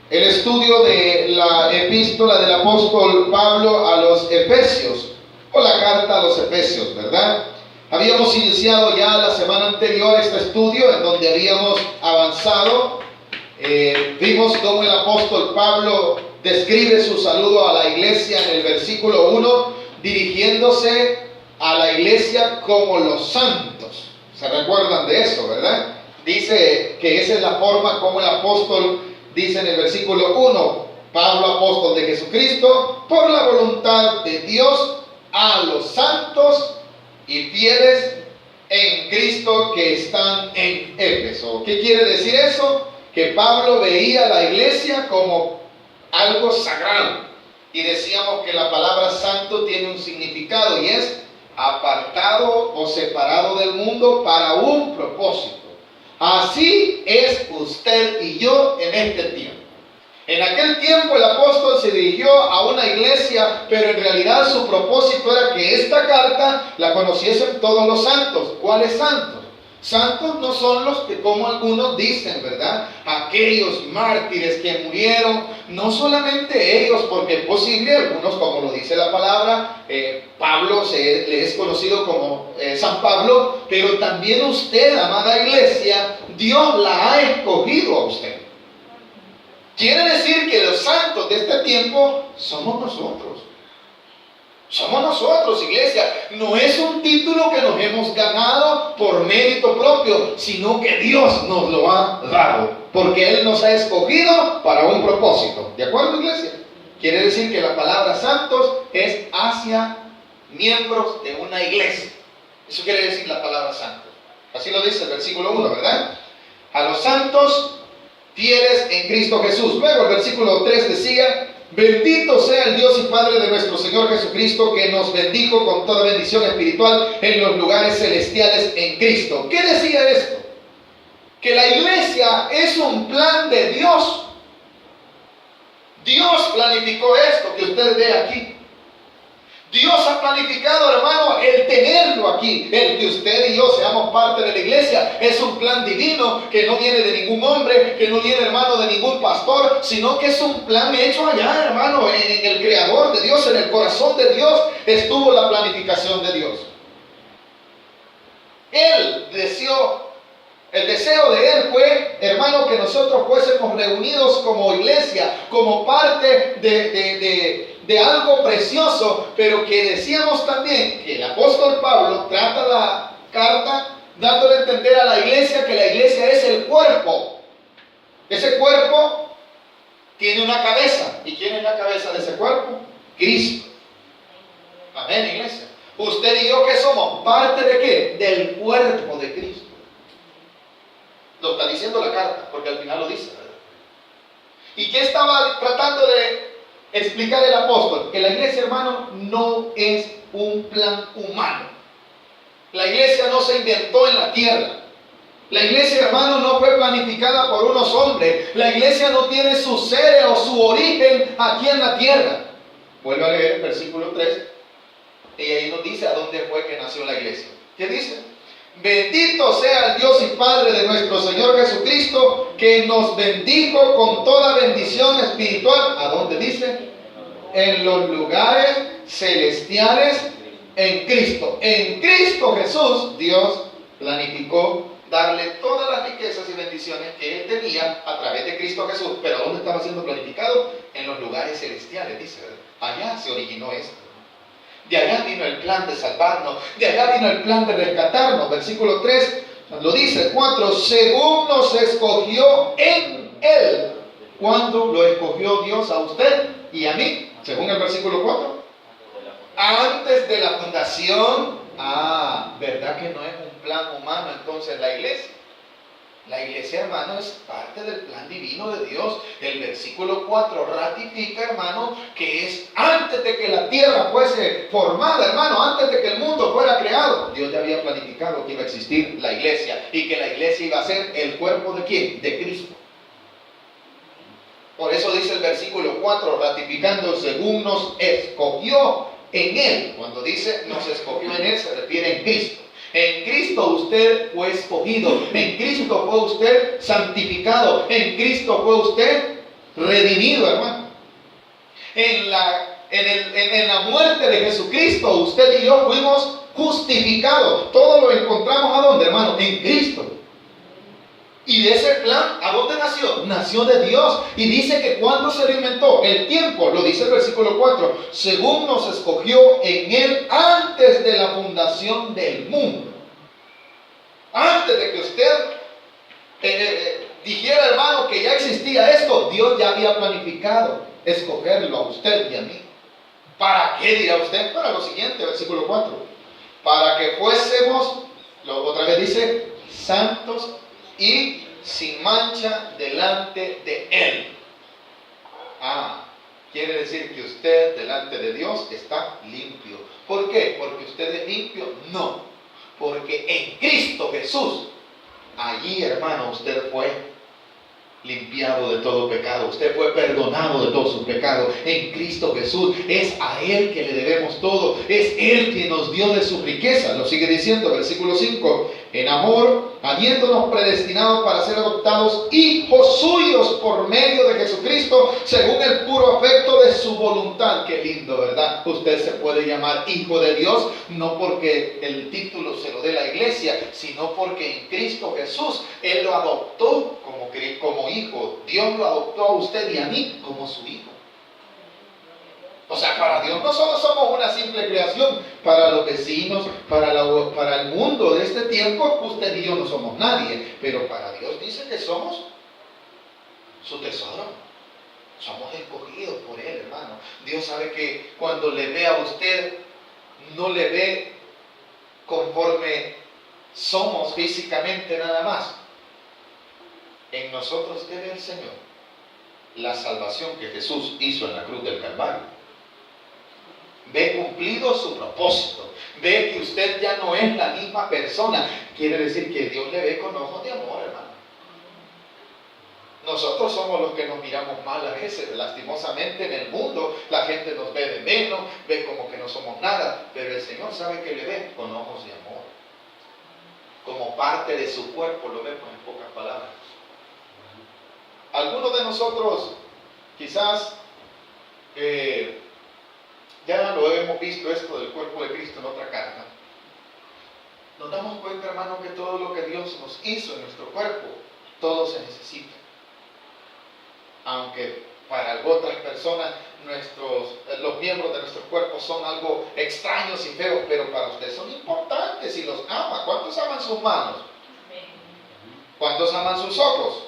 el estudio de la epístola del apóstol Pablo a los Efesios, o la carta a los Efesios, ¿verdad? Habíamos iniciado ya la semana anterior este estudio en donde habíamos avanzado. Vimos cómo el apóstol Pablo describe su saludo a la iglesia en el versículo 1, dirigiéndose a la iglesia como los santos. ¿Se recuerdan de eso, verdad? Dice que esa es la forma como el apóstol dice en el versículo 1, Pablo, apóstol de Jesucristo, por la voluntad de Dios, a los santos y fieles en Cristo que están en Éfeso. ¿Qué quiere decir eso? Que Pablo veía a la iglesia como algo sagrado. Y decíamos que la palabra santo tiene un significado y es apartado o separado del mundo para un propósito. Así es usted y yo en este tiempo. En aquel tiempo el apóstol se dirigió a una iglesia, pero en realidad su propósito era que esta carta la conociesen todos los santos. ¿Cuáles santos? Santos no son los que, como algunos dicen, ¿verdad? Aquellos mártires que murieron, no solamente ellos, porque es posible, algunos, como lo dice la palabra, Pablo le es conocido como San Pablo, pero también usted, amada iglesia, Dios la ha escogido a usted. Quiere decir que los santos de este tiempo somos nosotros. Somos nosotros, iglesia. No es un título que nos hemos ganado por mérito propio, sino que Dios nos lo ha dado, porque Él nos ha escogido para un propósito. ¿De acuerdo, iglesia? Quiere decir que la palabra santos es hacia miembros de una iglesia. Eso quiere decir la palabra santos. Así lo dice el versículo 1, ¿verdad? A los santos fieles en Cristo Jesús. Luego el versículo 3 decía: bendito sea el Dios y Padre de nuestro Señor Jesucristo, que nos bendijo con toda bendición espiritual en los lugares celestiales en Cristo. ¿Qué decía esto? Que la iglesia es un plan de Dios. Dios planificó esto que usted ve aquí. Dios ha planificado, hermano, el tenerlo aquí, el que usted y yo seamos parte de la iglesia. Es un plan divino que no viene de ningún hombre, que no viene, hermano, de ningún pastor, sino que es un plan hecho allá, hermano, en el creador de Dios, en el corazón de Dios estuvo la planificación de Dios. El deseo de Él fue, hermano, que nosotros fuésemos reunidos como iglesia, como parte de algo precioso, pero que decíamos también que el apóstol Pablo trata la carta dándole a entender a la iglesia que la iglesia es el cuerpo. Ese cuerpo tiene una cabeza. ¿Y quién es la cabeza de ese cuerpo? Cristo. Amén, iglesia. Usted y yo, ¿qué somos? ¿Parte de qué? Del cuerpo de Cristo. Lo está diciendo la carta, porque al final lo dice, ¿verdad? ¿Y qué estaba tratando de explicar el apóstol? Que la iglesia, hermano, no es un plan humano. La iglesia no se inventó en la tierra. La iglesia, hermano, no fue planificada por unos hombres. La iglesia no tiene su sede o su origen aquí en la tierra. Vuelve a leer el versículo 3 y ahí nos dice a dónde fue que nació la iglesia. ¿Qué dice? Bendito sea el Dios y Padre de nuestro Señor Jesucristo, que nos bendijo con toda bendición espiritual. ¿A dónde dice? En los lugares celestiales en Cristo. En Cristo Jesús, Dios planificó darle todas las riquezas y bendiciones que Él tenía a través de Cristo Jesús. Pero ¿dónde estaba siendo planificado? En los lugares celestiales, dice. Allá se originó esto. De allá vino el plan de salvarnos, de allá vino el plan de rescatarnos. Versículo 3 lo dice, 4, según nos escogió en Él. ¿Cuándo lo escogió Dios a usted y a mí? Según el versículo 4. Antes de la fundación. ¿Verdad que no es un plan humano entonces la iglesia? La iglesia, hermano, es parte del plan divino de Dios. El versículo 4 ratifica, hermano, que es antes de que la tierra fuese formada, hermano, antes de que el mundo fuera creado. Dios ya había planificado que iba a existir la iglesia y que la iglesia iba a ser el cuerpo ¿de quién? De Cristo. Por eso dice el versículo 4, ratificando, según nos escogió en Él. Cuando dice nos escogió en Él, se refiere en Cristo. En Cristo usted fue escogido, en Cristo fue usted santificado, en Cristo fue usted redimido, hermano. En la muerte de Jesucristo, usted y yo fuimos justificados. Todo lo encontramos ¿a dónde, hermano? En Cristo. Y de ese plan, ¿a dónde nació? Nació de Dios. Y dice que cuando se lo inventó, el tiempo, lo dice el versículo 4, según nos escogió en Él antes de la fundación del mundo. Antes de que usted dijera, hermano, que ya existía esto, Dios ya había planificado escogerlo a usted y a mí. ¿Para qué, dirá usted? Para lo siguiente, versículo 4. Para que fuésemos, otra vez dice, santos y sin mancha delante de Él. Quiere decir que usted delante de Dios está limpio. ¿Por qué? ¿Porque usted es limpio? No. Porque en Cristo Jesús, allí, hermano, usted fue limpiado de todo pecado. Usted fue perdonado de todos sus pecados en Cristo Jesús. Es a Él que le debemos todo. Es Él quien nos dio de su riqueza. Lo sigue diciendo, versículo 5. En amor, habiéndonos predestinados para ser adoptados hijos suyos por medio de Jesucristo, según el puro afecto de su voluntad. Qué lindo, ¿verdad? Usted se puede llamar hijo de Dios, no porque el título se lo dé la iglesia, sino porque en Cristo Jesús Él lo adoptó como hijo. Dios lo adoptó a usted y a mí como su hijo. O sea, para Dios no solo somos una simple creación, para los vecinos, para el mundo de este tiempo, usted y yo no somos nadie, pero para Dios dice que somos su tesoro. Somos escogidos por Él, hermano. Dios sabe que cuando le ve a usted, no le ve conforme somos físicamente nada más. En nosotros ¿qué ve el Señor? La salvación que Jesús hizo en la cruz del Calvario. Ve cumplido su propósito. Ve que usted ya no es la misma persona. Quiere decir que Dios le ve con ojos de amor, hermano. Nosotros somos los que nos miramos mal a veces. Lastimosamente en el mundo la gente nos ve de menos, ve como que no somos nada. Pero el Señor sabe que le ve con ojos de amor. Como parte de su cuerpo lo vemos en pocas palabras. Algunos de nosotros quizás ya lo hemos visto esto del cuerpo de Cristo en otra carta. Nos damos cuenta, hermano, que todo lo que Dios nos hizo en nuestro cuerpo, todo se necesita. Aunque para otras personas los miembros de nuestro cuerpo son algo extraños y feos, pero para usted son importantes y los ama. ¿Cuántos aman sus manos? ¿Cuántos aman sus ojos?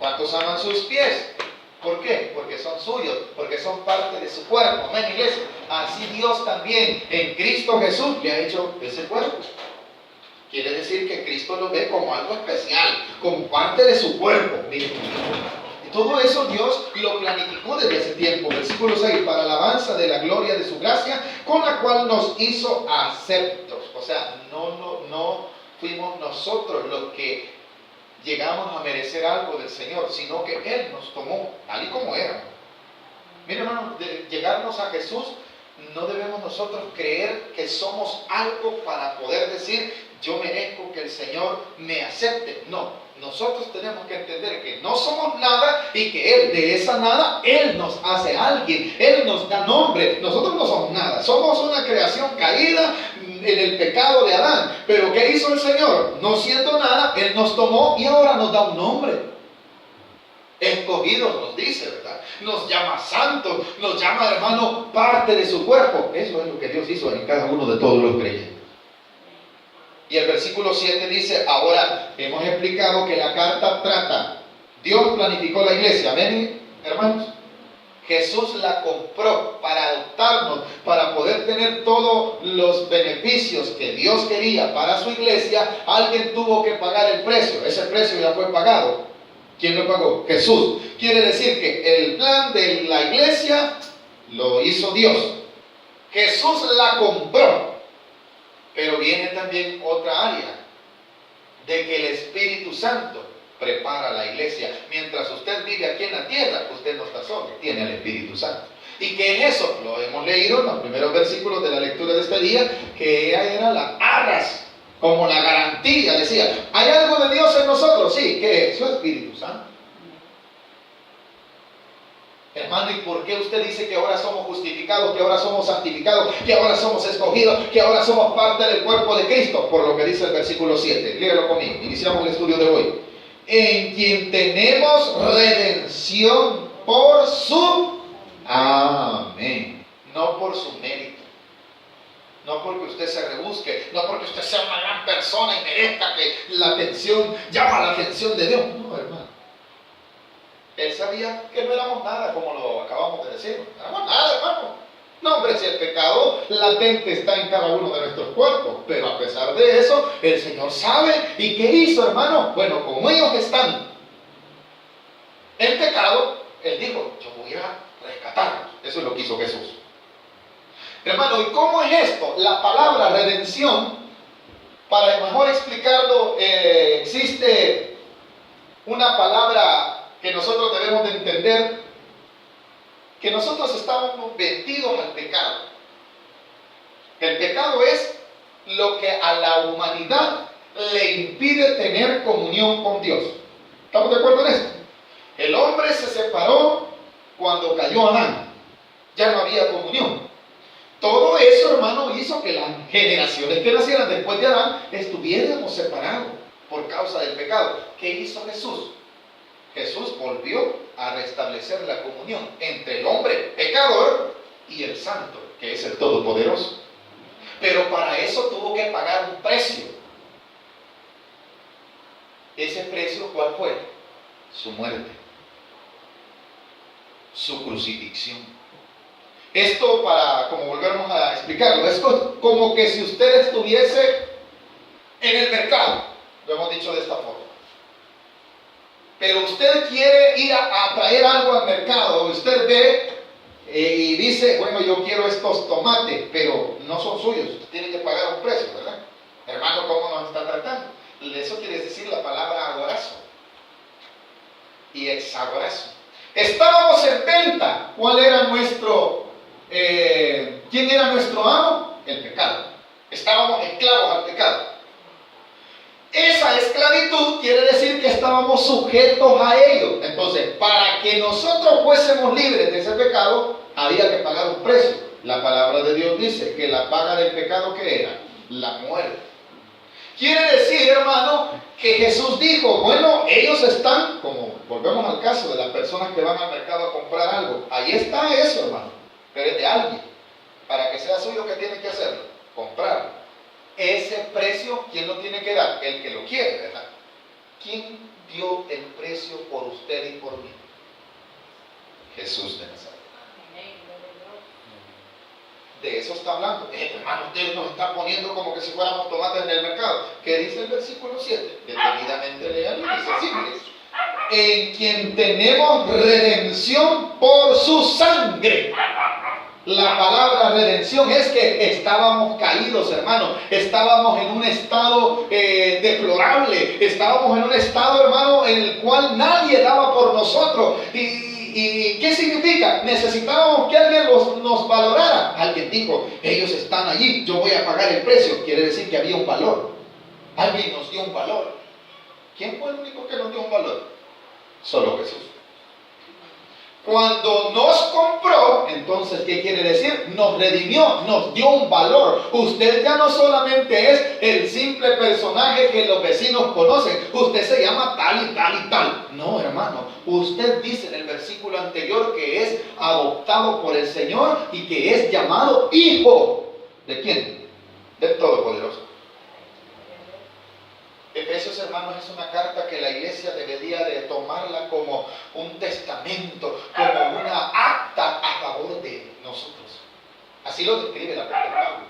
¿Cuántos aman sus pies? ¿Por qué? Porque son suyos, porque son parte de su cuerpo. Amén, iglesia. Así Dios también en Cristo Jesús le ha hecho ese cuerpo. Quiere decir que Cristo lo ve como algo especial, como parte de su cuerpo. Miren. Y todo eso Dios lo planificó desde ese tiempo. Versículo 6, para alabanza de la gloria de su gracia, con la cual nos hizo aceptos. O sea, no fuimos nosotros los que llegamos a merecer algo del Señor, sino que Él nos tomó tal y como éramos. Mira, hermano, de llegarnos a Jesús, no debemos nosotros creer que somos algo para poder decir, yo merezco que el Señor me acepte. No, nosotros tenemos que entender que no somos nada y que Él, de esa nada, Él nos hace alguien, Él nos da nombre. Nosotros no somos nada, somos una creación caída en el pecado de Adán. Pero ¿qué hizo el Señor? No siendo nada, Él nos tomó y ahora nos da un nombre. Escogidos nos dice, ¿verdad? Nos llama santos, nos llama, hermano, parte de su cuerpo. Eso es lo que Dios hizo en cada uno de todos los creyentes. Y el versículo 7 dice, ahora hemos explicado que la carta trata, Dios planificó la iglesia, ¿amén, hermanos? Jesús la compró para adoptarnos, para poder tener todos los beneficios que Dios quería para su iglesia. Alguien tuvo que pagar el precio, ese precio ya fue pagado. ¿Quién lo pagó? Jesús. Quiere decir que el plan de la iglesia lo hizo Dios. Jesús la compró. Pero viene también otra área, de que el Espíritu Santo prepara la iglesia. Mientras usted vive aquí en la tierra, usted no está solo, tiene al Espíritu Santo. Y que en eso, lo hemos leído en los primeros versículos de la lectura de este día, que ella era la arras, como la garantía. Decía, ¿hay algo de Dios en nosotros? Sí, ¿qué es? Su Espíritu Santo. Hermano, ¿y por qué usted dice que ahora somos justificados, que ahora somos santificados, que ahora somos escogidos, que ahora somos parte del cuerpo de Cristo? Por lo que dice el versículo 7. Léalo conmigo. Iniciamos el estudio de hoy. En quien tenemos redención por su amén. No por su mérito. No porque usted se rebusque, no porque usted sea una gran persona y merezca que la atención, llama la atención de Dios. No, hermano. Él sabía que no éramos nada, como lo acabamos de decir. No éramos nada, hermano. No, hombre, si el pecado latente está en cada uno de nuestros cuerpos, pero a pesar de eso, el Señor sabe. ¿Y qué hizo, hermano? Bueno, como ellos están en pecado, Él dijo, yo voy a rescatarlos. Eso es lo que hizo Jesús. Hermano, ¿y cómo es esto? La palabra redención, para mejor explicarlo, existe una palabra que nosotros debemos de entender, que nosotros estábamos vendidos al pecado. El pecado es lo que a la humanidad le impide tener comunión con Dios. ¿Estamos de acuerdo en esto? El hombre se separó cuando cayó Adán. Ya no había comunión. Todo eso, hermano, hizo que las generaciones que nacieran después de Adán estuviéramos separados por causa del pecado. ¿Qué hizo Jesús? Jesús volvió a restablecer la comunión entre el hombre pecador y el santo, que es el Todopoderoso. Pero para eso tuvo que pagar un precio. ¿Ese precio cuál fue? Su muerte, su crucifixión. Esto, para, como volvemos a explicarlo, es como que si usted estuviese en el mercado, lo hemos dicho de esta forma. Pero usted quiere ir a traer algo al mercado, usted ve y dice, bueno, yo quiero estos tomates, pero no son suyos, usted tiene que pagar un precio, ¿verdad? Hermano, ¿cómo nos está tratando? Eso quiere decir la palabra agorazo y exagorazo. Estábamos en venta. ¿Cuál era nuestro, quién era nuestro amo? El pecado. Estábamos esclavos al pecado. Esa esclavitud quiere decir que estábamos sujetos a ello. Entonces, para que nosotros fuésemos libres de ese pecado, había que pagar un precio. La palabra de Dios dice que la paga del pecado, ¿qué era? La muerte. Quiere decir, hermano, que Jesús dijo, bueno, ellos están, como volvemos al caso de las personas que van al mercado a comprar algo, ahí está eso, hermano, pero es de alguien. Para que sea suyo, ¿qué tiene que hacerlo? Comprarlo. Ese precio, ¿quién lo tiene que dar? El que lo quiere, ¿verdad? ¿Quién dio el precio por usted y por mí? Jesús de Nazaret. De eso está hablando. Hermano, usted nos está poniendo como que si fuéramos tomates en el mercado. ¿Qué dice el versículo 7? Detenidamente lean y dice así: en quien tenemos redención por su sangre. La palabra redención es que estábamos caídos, hermano. Estábamos en un estado deplorable. Estábamos en un estado, hermano, en el cual nadie daba por nosotros. ¿Y qué significa? Necesitábamos que alguien nos valorara. Alguien dijo, ellos están allí, yo voy a pagar el precio. Quiere decir que había un valor. Alguien nos dio un valor. ¿Quién fue el único que nos dio un valor? Solo Jesús. Cuando nos compró, entonces, ¿qué quiere decir? Nos redimió, nos dio un valor. Usted ya no solamente es el simple personaje que los vecinos conocen. Usted se llama tal y tal y tal. No, hermano. Usted dice en el versículo anterior que es adoptado por el Señor y que es llamado hijo. ¿De quién? Del Todopoderoso. Efesios, hermanos, es una carta que la iglesia debería de tomarla como un testamento, como una acta a favor de nosotros. Así lo describe el apóstol Pablo.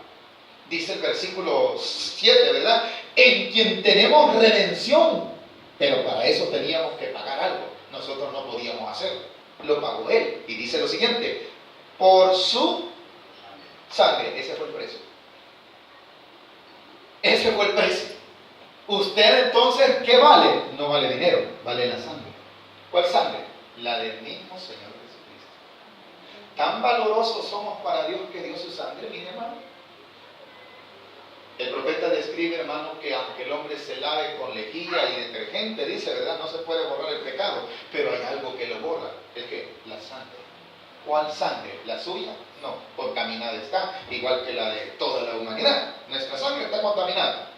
Dice el versículo 7, ¿verdad? En quien tenemos redención. Pero para eso teníamos que pagar algo. Nosotros no podíamos hacerlo. Lo pagó Él. Y dice lo siguiente: por su sangre. Ese fue el precio. Ese fue el precio. Usted entonces, ¿qué vale? No vale dinero, vale la sangre. ¿Cuál sangre? La del mismo Señor Jesucristo. Tan valorosos somos para Dios que dio su sangre, mi hermano. El profeta describe, hermano, que aunque el hombre se lave con lejía y detergente, dice, ¿verdad? No se puede borrar el pecado, pero hay algo que lo borra. ¿El qué? La sangre. ¿Cuál sangre? ¿La suya? No, contaminada está, igual que la de toda la humanidad. Nuestra sangre está contaminada.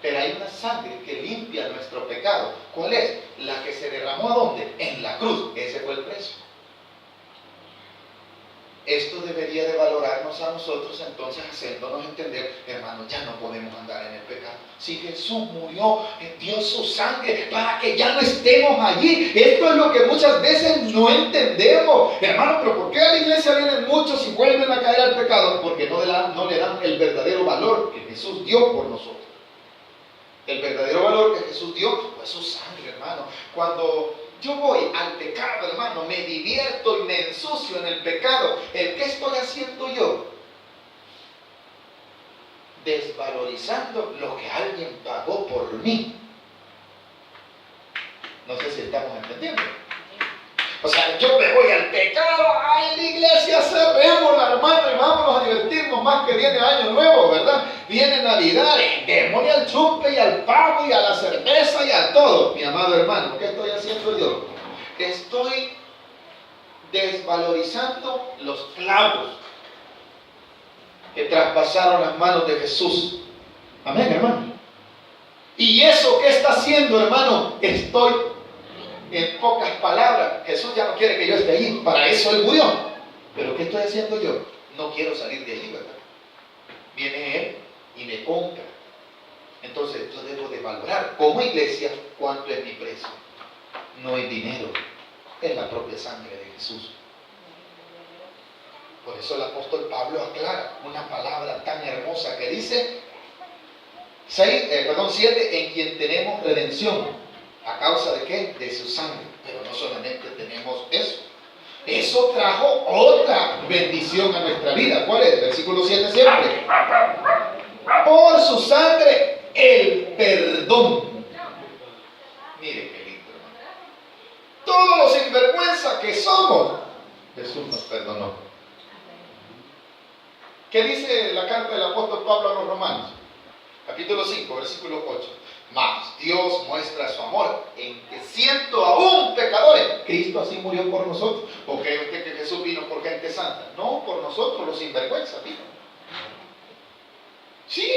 Pero hay una sangre que limpia nuestro pecado. ¿Cuál es? La que se derramó ¿a dónde? En la cruz. Ese fue el precio. Esto debería de valorarnos a nosotros, entonces haciéndonos entender, hermanos, ya no podemos andar en el pecado. Si Jesús murió, dio su sangre para que ya no estemos allí. Esto es lo que muchas veces no entendemos. Hermano, pero ¿por qué a la iglesia vienen muchos y vuelven a caer al pecado? Porque no le dan el verdadero valor que Jesús dio por nosotros. El verdadero valor que Jesús dio fue su sangre, hermano. Cuando yo voy al pecado, hermano, me divierto y me ensucio en el pecado, ¿el qué estoy haciendo yo? Desvalorizando lo que alguien pagó por mí. No sé si estamos entendiendo. O sea, yo me voy al pecado, ay, la iglesia cerrémosla, hermano, y vámonos a divertirnos más que viene Año Nuevo, ¿verdad? Viene Navidad, démosle al chumpe y al pavo y a la cerveza y a todo. Mi amado hermano, ¿qué estoy haciendo yo? Estoy desvalorizando los clavos que traspasaron las manos de Jesús. Amén, hermano. ¿Y eso qué está haciendo, hermano? En pocas palabras, Jesús ya no quiere que yo esté ahí, para eso Él murió. Pero ¿qué estoy haciendo yo? No quiero salir de ahí, ¿verdad? Viene Él y me compra. Entonces yo debo de valorar como iglesia cuánto es mi precio. No es dinero, es la propia sangre de Jesús. Por eso el apóstol Pablo aclara una palabra tan hermosa que dice 7, en quien tenemos redención. ¿A causa de qué? De su sangre. Pero no solamente tenemos eso. Eso trajo otra bendición a nuestra vida. ¿Cuál es? Versículo 7 siempre. Por su sangre, el perdón. Mire qué lindo, hermano. Todos los sinvergüenza que somos, Jesús nos perdonó. ¿Qué dice la carta del apóstol Pablo a los Romanos? Capítulo 5, versículo 8. Mas Dios muestra su amor en que siendo aún pecadores, Cristo así murió por nosotros. ¿O cree usted que Jesús vino por gente santa? No, por nosotros los sinvergüenzas vino. Sí,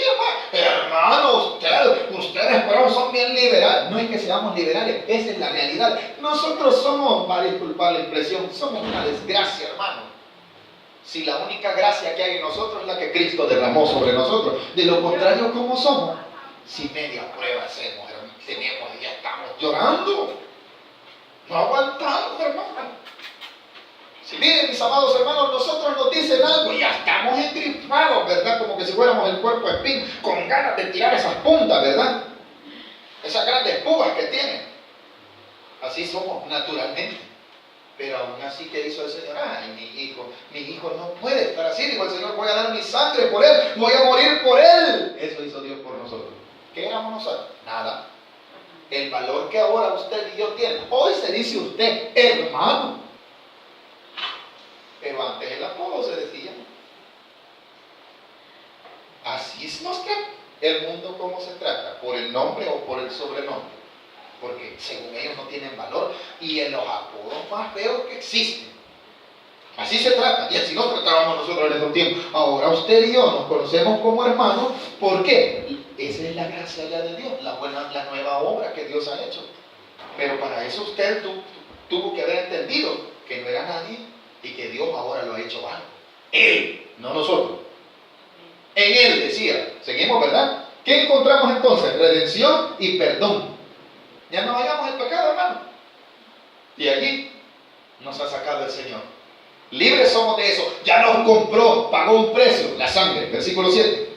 hermano, ustedes pero son bien liberales. No es que seamos liberales, esa es la realidad. Nosotros somos, para disculpar la impresión, somos una desgracia, hermano. Si la única gracia que hay en nosotros es la que Cristo derramó sobre nosotros. De lo contrario, ¿cómo somos? Si media prueba hacemos, tenemos y ya estamos llorando. No aguantamos, hermano. Si miren, mis amados hermanos, nosotros nos dicen algo y ya estamos entripados, ¿verdad? Como que si fuéramos el cuerpo de espín, con ganas de tirar esas puntas, ¿verdad? Esas grandes púas que tienen. Así somos naturalmente. Pero aún así, ¿qué hizo el Señor? Ay, mi hijo no puede estar así. Dijo el Señor, voy a dar mi sangre por él, voy a morir por él. Eso hizo Dios por nosotros. ¿Qué éramos nosotros? Nada. El valor que ahora usted y yo tienen. Hoy se dice usted, hermano. Pero antes el apodo se decía. Así es nos trata. El mundo, ¿cómo se trata? ¿Por el nombre o por el sobrenombre? Porque según ellos no tienen valor. Y en los apodos más feos que existen. Así se trata, y así nos tratábamos nosotros en esos tiempos. Ahora usted y yo nos conocemos como hermanos. ¿Por qué? Esa es la gracia ya de Dios, la nueva obra que Dios ha hecho. Pero para eso usted tuvo que haber entendido que no era nadie y que Dios ahora lo ha hecho algo. Él, no nosotros. En Él decía, seguimos, ¿verdad? ¿Qué encontramos entonces? Redención y perdón. Ya no vayamos al pecado, hermano. Y allí nos ha sacado el Señor. Libres somos de eso. Ya nos compró, pagó un precio, la sangre. Versículo 7.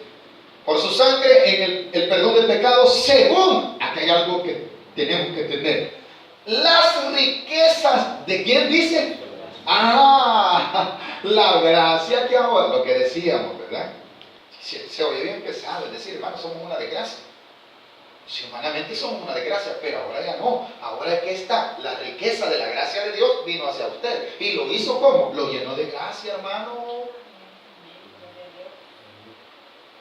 Por su sangre en el perdón del pecado, según, aquí hay algo que tenemos que entender. Las riquezas, ¿de quién dice? La gracia que ahora, lo que decíamos, ¿verdad? Se oye bien pesado, es decir, hermano, somos una desgracia. Si humanamente somos una desgracia, pero ahora ya no. Ahora es que está la riqueza de la gracia de Dios vino hacia usted. ¿Y lo hizo cómo? Lo llenó de gracia, hermano.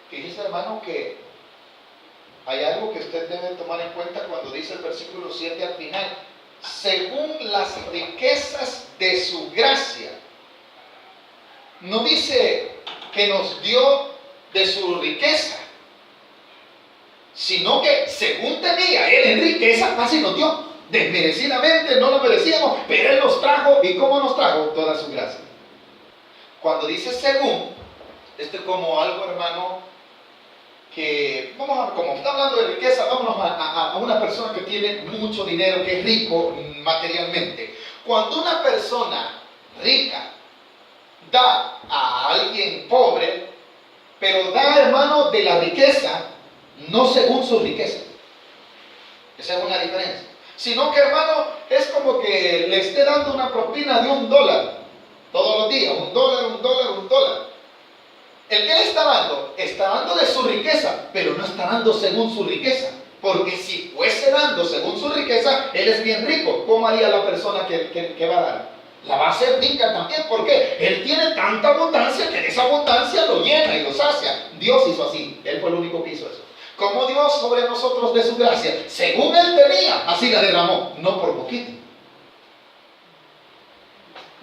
Fíjese, hermano, que hay algo que usted debe tomar en cuenta cuando dice el versículo 7 al final. Según las riquezas de su gracia. dice que nos dio de su riqueza, sino que según tenía Él en riqueza, así nos dio. Desmerecidamente, no lo merecíamos, pero Él nos trajo. ¿Y cómo nos trajo? Toda su gracia. Cuando dice según, esto es como algo, hermano, que, como está hablando de riqueza, vámonos a una persona que tiene mucho dinero, que es rico materialmente. Cuando una persona rica da a alguien pobre, pero da, hermano, de la riqueza, no según su riqueza. Esa es una diferencia. Sino que, hermano, es como que le esté dando una propina de $1 todos los días, $1. El que le está dando de su riqueza, pero no está dando según su riqueza. Porque si fuese dando según su riqueza, él es bien rico. ¿Cómo haría la persona que va a dar? La va a hacer rica también. ¿Por qué? Él tiene tanta abundancia que esa abundancia lo llena y lo sacia. Dios hizo así. Él fue el único que hizo eso. Como Dios sobre nosotros de su gracia, según Él tenía, así la derramó, no por poquito.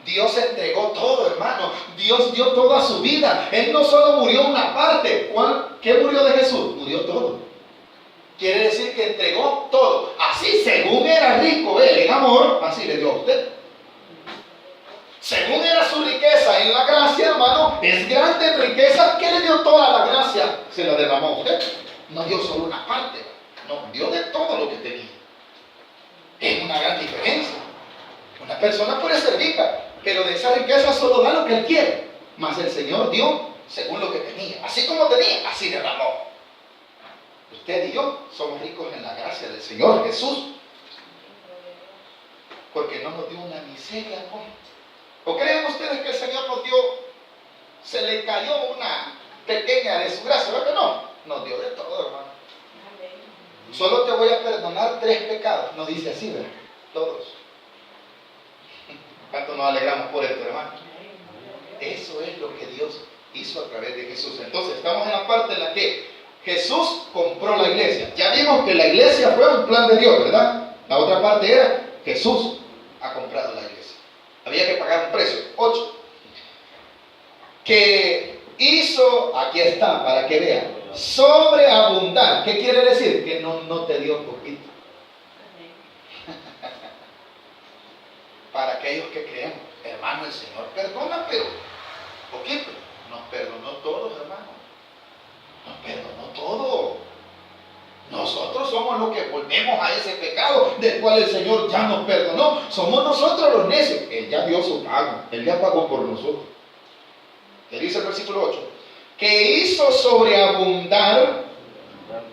Dios entregó todo, hermano. Dios dio toda su vida. Él no solo murió una parte. ¿Qué murió de Jesús? Murió todo. Quiere decir que entregó todo. Así, según era rico Él en amor, así le dio a usted. Según era su riqueza en la gracia, hermano, es grande en riqueza. ¿Qué le dio toda la gracia? Se la derramó a usted. No dio solo una parte, no, dio de todo lo que tenía. Es una gran diferencia. Una persona puede ser rica, pero de esa riqueza solo da lo que él quiere. Mas el Señor dio según lo que tenía. Así como tenía, así derramó. Usted y yo somos ricos en la gracia del Señor Jesús. Porque no nos dio una miseria, ¿no? ¿O creen ustedes que el Señor nos dio, se le cayó una pequeña de su gracia? ¿Verdad que no? Nos dio de todo, hermano. Solo te voy a perdonar 3 pecados. No dice así, ¿verdad? Todos. ¿Cuánto nos alegramos por esto, hermano? Eso es lo que Dios hizo a través de Jesús. Entonces, estamos en la parte en la que Jesús compró la iglesia. Ya vimos que la iglesia fue un plan de Dios, ¿verdad? La otra parte era Jesús ha comprado la iglesia. Había que pagar un precio. 8. Que hizo, aquí está, para que vean, sobreabundar. ¿Qué quiere decir? Que no te dio poquito. Para aquellos que creemos, hermano, el Señor perdona, pero poquito. Nos perdonó todos, hermano. Nos perdonó todo. Nosotros somos los que volvemos a ese pecado del cual el Señor ya nos perdonó. Somos nosotros los necios. Él ya dio su pago. Él ya pagó por nosotros. ¿Qué dice el versículo 8? Que hizo sobreabundar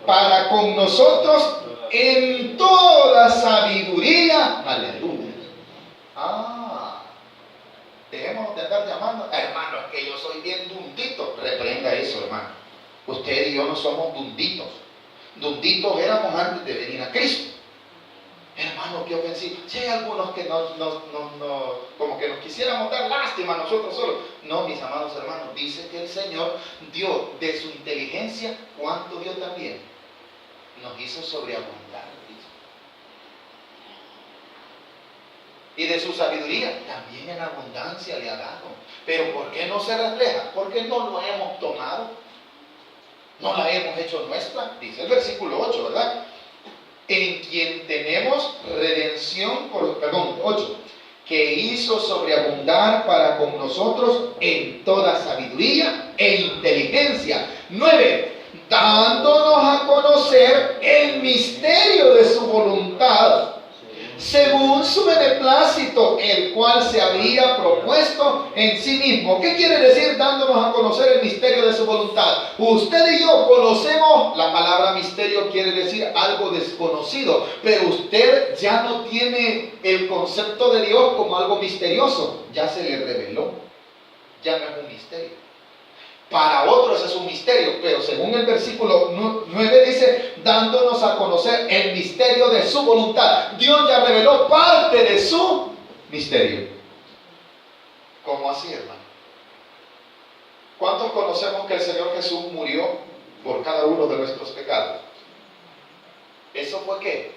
para con nosotros en toda sabiduría. Aleluya. Dejemos de andar llamando, hermano, es que yo soy bien dundito. Reprenda eso, hermano. Usted y yo no somos dunditos. Dunditos éramos antes de venir a Cristo. Hermano, qué ofensivo. Si hay algunos que como que nos quisiéramos dar lástima a nosotros solos. No, mis amados hermanos, dice que el Señor dio de su inteligencia, ¿cuánto dio también? Nos hizo sobreabundar. Y de su sabiduría también en abundancia le ha dado. Pero ¿por qué no se refleja? Porque no lo hemos tomado. No la hemos hecho nuestra. Dice el versículo 8, ¿verdad? En quien tenemos redención, 8, que hizo sobreabundar para con nosotros en toda sabiduría e inteligencia. 9, dándonos a conocer el misterio de su voluntad, según su beneplácito, el cual se había propuesto en sí mismo. ¿Qué quiere decir dándonos a conocer el misterio de su voluntad? Usted y yo conocemos, la palabra misterio quiere decir algo desconocido, pero usted ya no tiene el concepto de Dios como algo misterioso, ya se le reveló, ya no es un misterio. Para otros es un misterio, pero según el versículo 9 dice, dándonos a conocer el misterio de su voluntad. Dios ya reveló parte de su misterio. ¿Cómo así, hermano? ¿Cuántos conocemos que el Señor Jesús murió por cada uno de nuestros pecados? ¿Eso fue qué?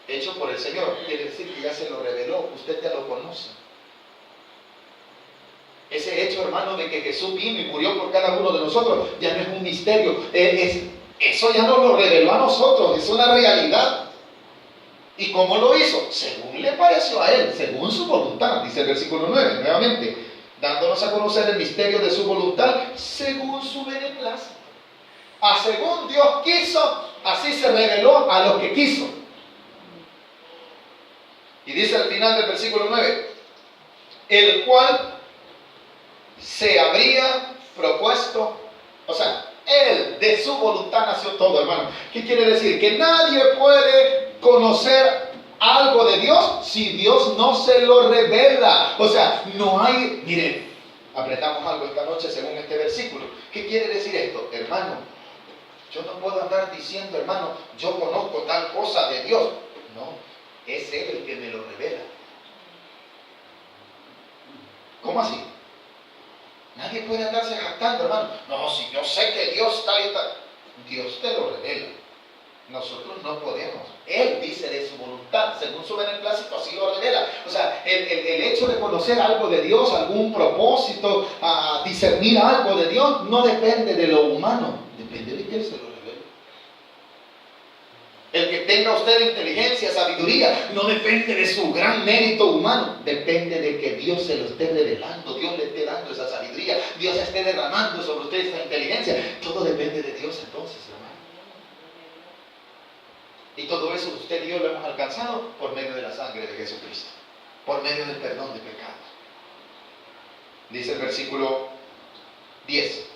Hecho por el Señor. Quiere decir que ya se lo reveló, usted ya lo conoce. Ese hecho, hermano, hermano, de que Jesús vino y murió por cada uno de nosotros, ya no es un misterio. Eso ya nos lo reveló a nosotros, es una realidad. ¿Y cómo lo hizo? Según le pareció a él, según su voluntad, dice el versículo 9, nuevamente, dándonos a conocer el misterio de su voluntad, según su beneplácito. Según Dios quiso, así se reveló a los que quiso. Y dice al final del versículo 9, el cual se habría propuesto, o sea, él de su voluntad nació todo, hermano. ¿Qué quiere decir? Que nadie puede conocer algo de Dios si Dios no se lo revela. O sea, no hay, miren, aprendamos algo esta noche según este versículo. ¿Qué quiere decir esto? Hermano, yo no puedo andar diciendo, hermano, yo conozco tal cosa de Dios. No, es Él el que me lo revela. ¿Cómo así? Nadie puede andarse jactando, hermano. No, si yo sé que Dios tal y tal. Dios te lo revela. Nosotros no podemos. Él dice de su voluntad, según su beneplácito, así lo revela. O sea, el hecho de conocer algo de Dios, algún propósito, discernir algo de Dios, no depende de lo humano, depende de que Él se lo revela. El que tenga usted inteligencia, sabiduría, no depende de su gran mérito humano, depende de que Dios se lo esté revelando, Dios le esté dando esa sabiduría, Dios esté derramando sobre usted esa inteligencia. Todo depende de Dios entonces, hermano. Y todo eso usted y yo lo hemos alcanzado por medio de la sangre de Jesucristo, por medio del perdón de pecados. Dice el versículo 10.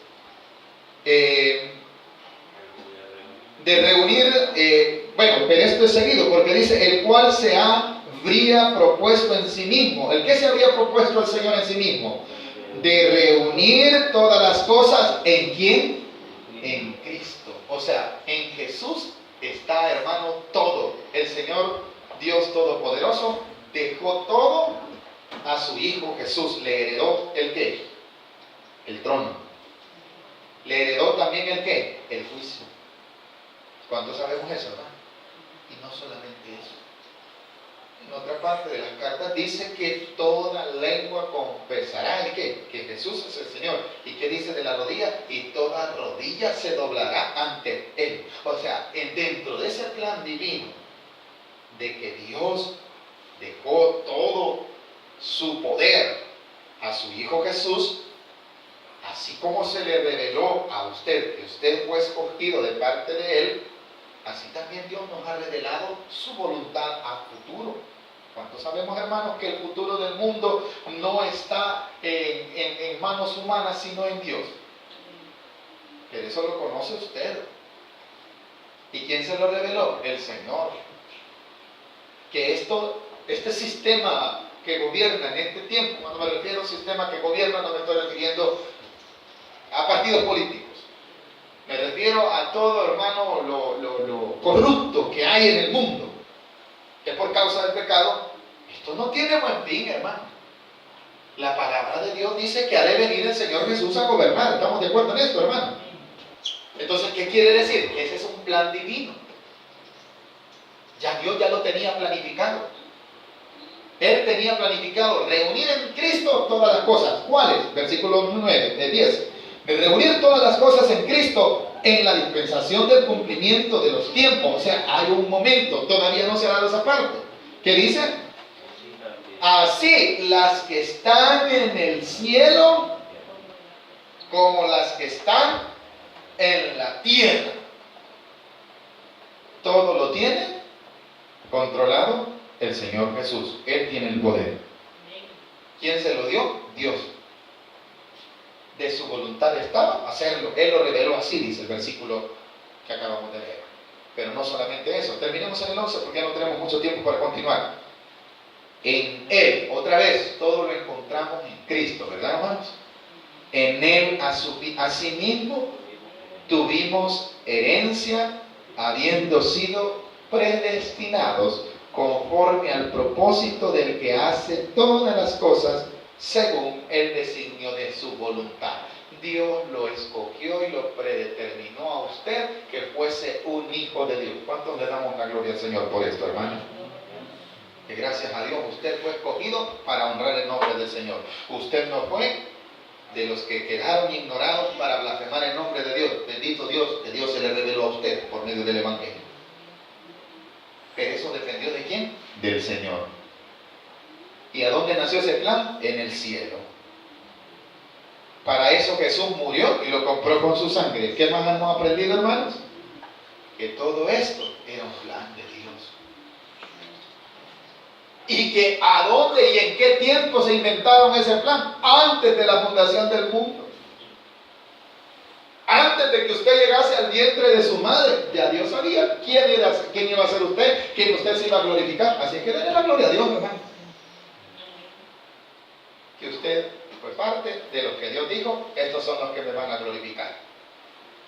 De reunir, bueno, pero esto es seguido, porque dice, el cual se habría propuesto en sí mismo. ¿El qué se habría propuesto el Señor en sí mismo? De reunir todas las cosas, ¿en quién? En Cristo. O sea, en Jesús está, hermano, todo. El Señor Dios Todopoderoso dejó todo a su Hijo Jesús. Le heredó el ¿qué? El trono. Le heredó también el ¿qué? El juicio. ¿Cuántos sabemos eso, hermano? Y no solamente eso. En otra parte de las cartas dice que toda lengua confesará ¿el qué? Que Jesús es el Señor. ¿Y qué dice de la rodilla? Y toda rodilla se doblará ante Él. O sea, dentro de ese plan divino de que Dios dejó todo su poder a su Hijo Jesús, así como se le reveló a usted que usted fue escogido de parte de Él, así también Dios nos ha revelado su voluntad a futuro. ¿Cuántos sabemos, hermanos, que el futuro del mundo no está en manos humanas, sino en Dios? Que eso lo conoce usted. ¿Y quién se lo reveló? El Señor. Que este sistema que gobierna en este tiempo, cuando me refiero al sistema que gobierna, no me estoy refiriendo a partidos políticos. Me refiero a todo, hermano, lo corrupto que hay en el mundo, que por causa del pecado. Esto no tiene buen fin, hermano. La palabra de Dios dice que ha de venir el Señor Jesús a gobernar. ¿Estamos de acuerdo en esto, hermano? Entonces, ¿qué quiere decir? Que ese es un plan divino. Ya Dios ya lo tenía planificado. Él tenía planificado reunir en Cristo todas las cosas. ¿Cuáles? Versículo 9, 10. De reunir todas las cosas en Cristo en la dispensación del cumplimiento de los tiempos. O sea, hay un momento, todavía no se ha dado esa parte. ¿Qué dice? Así las que están en el cielo como las que están en la tierra. Todo lo tiene controlado el Señor Jesús. Él tiene el poder. ¿Quién se lo dio? Dios. De su voluntad estaba hacerlo. Él lo reveló así, dice el versículo que acabamos de leer. Pero no solamente eso. Terminemos en el 11 porque ya no tenemos mucho tiempo para continuar. En Él, otra vez, todo lo encontramos en Cristo, ¿verdad, hermanos? En Él, asimismo, tuvimos herencia, habiendo sido predestinados conforme al propósito del que hace todas las cosas según el designio de su voluntad. Dios lo escogió y lo predeterminó a usted que fuese un hijo de Dios. ¿Cuántos le damos la gloria al Señor por esto, hermano? Que gracias a Dios usted fue escogido para honrar el nombre del Señor. Usted no fue de los que quedaron ignorados para blasfemar el nombre de Dios. Bendito Dios, que Dios se le reveló a usted por medio del Evangelio. Pero eso dependió ¿de quién? Del Señor. ¿Y a dónde nació ese plan? En el cielo. Para eso Jesús murió y lo compró con su sangre. ¿Qué más hemos aprendido, hermanos? Que todo esto era un plan de Dios. Y que a dónde y en qué tiempo se inventaron ese plan. Antes de la fundación del mundo. Antes de que usted llegase al vientre de su madre, ya Dios sabía quién iba a ser usted, quién usted se iba a glorificar. Así que denle la gloria a Dios, hermano. Que usted fue parte de los que Dios dijo, estos son los que me van a glorificar.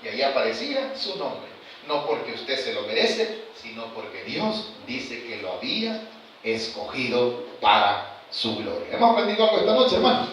Y ahí aparecía su nombre. No porque usted se lo merece, sino porque Dios dice que lo había escogido para su gloria. ¿Hemos aprendido algo esta noche, hermanos?